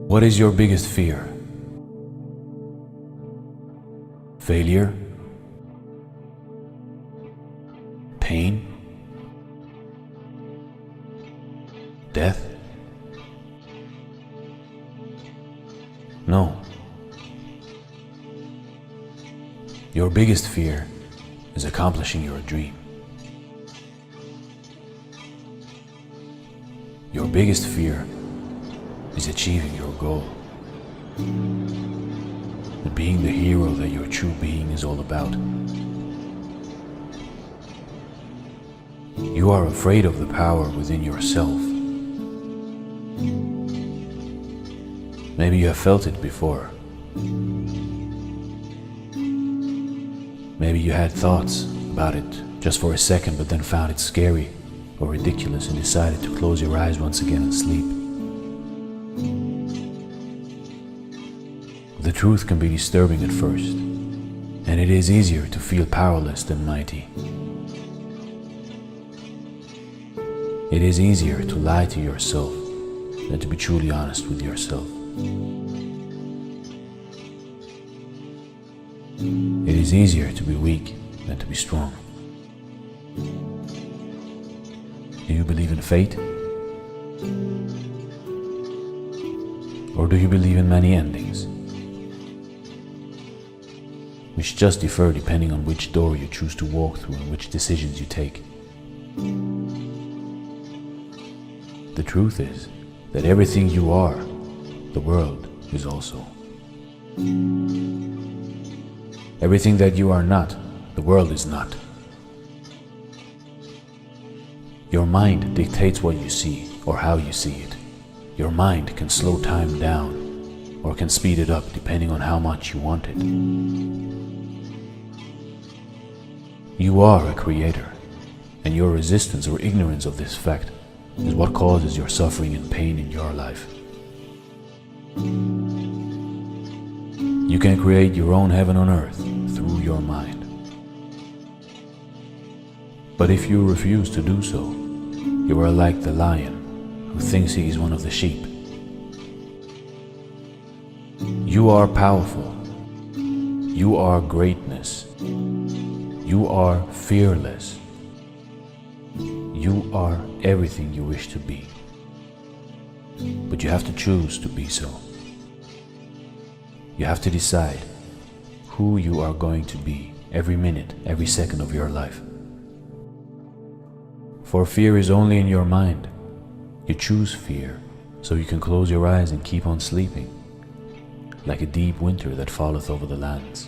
What is your biggest fear? Failure? Pain? Death? No. Your biggest fear is accomplishing your dream. Your biggest fear is achieving your goal. And being the hero that your true being is all about. You are afraid of the power within yourself. Maybe you have felt it before. Maybe you had thoughts about it just for a second, but then found it scary or ridiculous and decided to close your eyes once again and sleep. The truth can be disturbing at first, and it is easier to feel powerless than mighty. It is easier to lie to yourself than to be truly honest with yourself. It is easier to be weak than to be strong. Do you believe in fate? Or do you believe in many endings, which just differ depending on which door you choose to walk through and which decisions you take? The truth is that everything you are, the world is also. Everything that you are not, the world is not. Your mind dictates what you see or how you see it. Your mind can slow time down or can speed it up depending on how much you want it. You are a creator, and your resistance or ignorance of this fact is what causes your suffering and pain in your life. You can create your own heaven on earth through your mind. But if you refuse to do so, you are like the lion who thinks he is one of the sheep. You are powerful. You are greatness. You are fearless. You are everything you wish to be. But you have to choose to be so. You have to decide who you are going to be every minute, every second of your life. For fear is only in your mind. You choose fear so you can close your eyes and keep on sleeping, like a deep winter that falleth over the lands.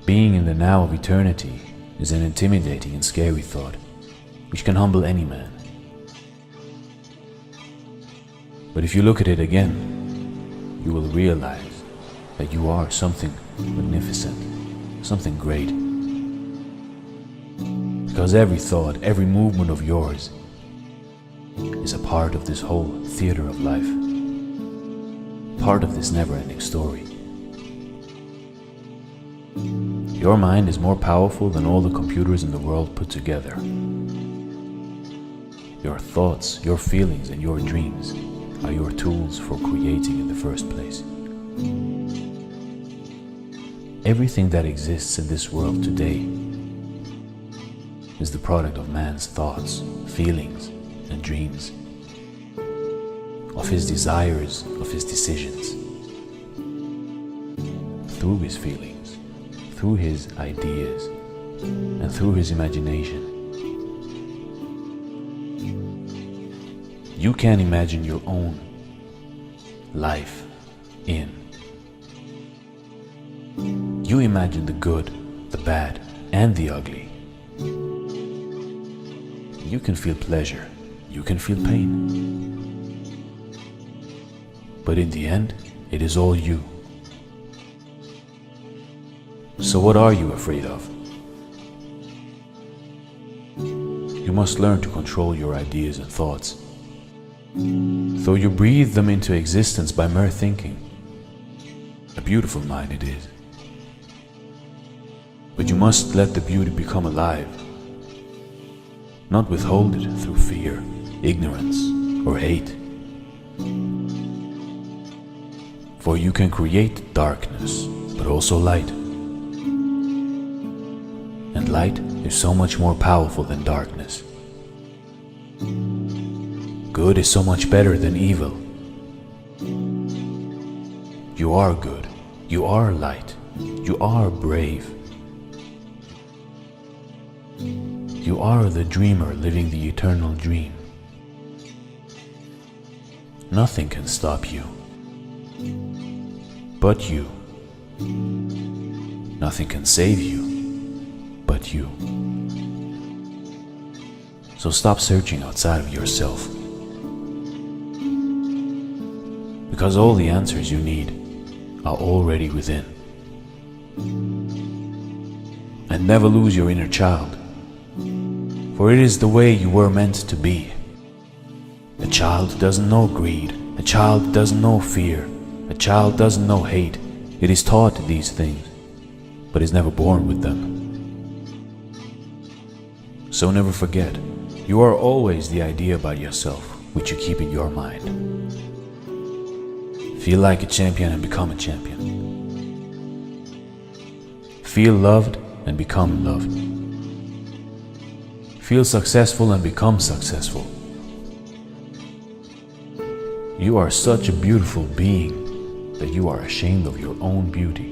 Being in the now of eternity is an intimidating and scary thought, which can humble any man. But if you look at it again, you will realize that you are something magnificent, something great. Because every thought, every movement of yours is a part of this whole theater of life, part of this never-ending story. Your mind is more powerful than all the computers in the world put together. Your thoughts, your feelings, and your dreams are your tools for creating in the first place. Everything that exists in this world today is the product of man's thoughts, feelings, and dreams, of his desires, of his decisions. Through his feelings, through his ideas, and through his imagination. You can imagine your own life in. You imagine the good, the bad, and the ugly. You can feel pleasure, you can feel pain. But in the end, it is all you. So what are you afraid of? You must learn to control your ideas and thoughts. Though you breathe them into existence by mere thinking, a beautiful mind it is. But you must let the beauty become alive, not withhold it through fear, ignorance, or hate. For you can create darkness, but also light. And light is so much more powerful than darkness. Good is so much better than evil. You are good. You are light. You are brave. You are the dreamer living the eternal dream. Nothing can stop you but you. Nothing can save you but you. So stop searching outside of yourself, because all the answers you need are already within. And never lose your inner child, for it is the way you were meant to be. A child doesn't know greed. A child doesn't know fear. A child doesn't know hate. It is taught these things, but is never born with them. So never forget, you are always the idea about yourself which you keep in your mind. Feel like a champion and become a champion. Feel loved and become loved. Feel successful and become successful. You are such a beautiful being that you are ashamed of your own beauty.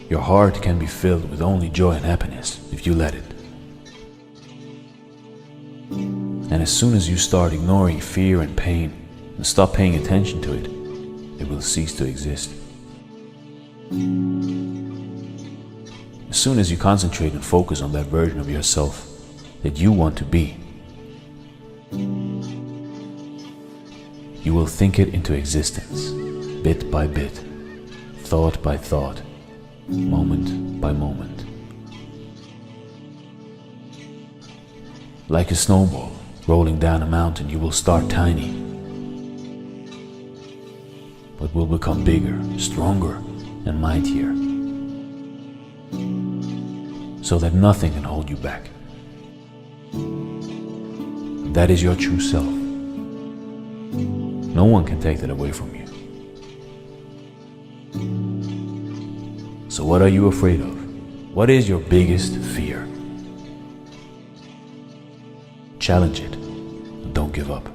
Your heart can be filled with only joy and happiness if you let it. And as soon as you start ignoring fear and pain and stop paying attention to it, it will cease to exist. As soon as you concentrate and focus on that version of yourself that you want to be, you will think it into existence, bit by bit, thought by thought, moment by moment. Like a snowball rolling down a mountain, you will start tiny, but will become bigger, stronger, and mightier, so that nothing can hold you back. That is your true self. No one can take that away from you. So what are you afraid of? What is your biggest fear? Challenge it. Don't give up.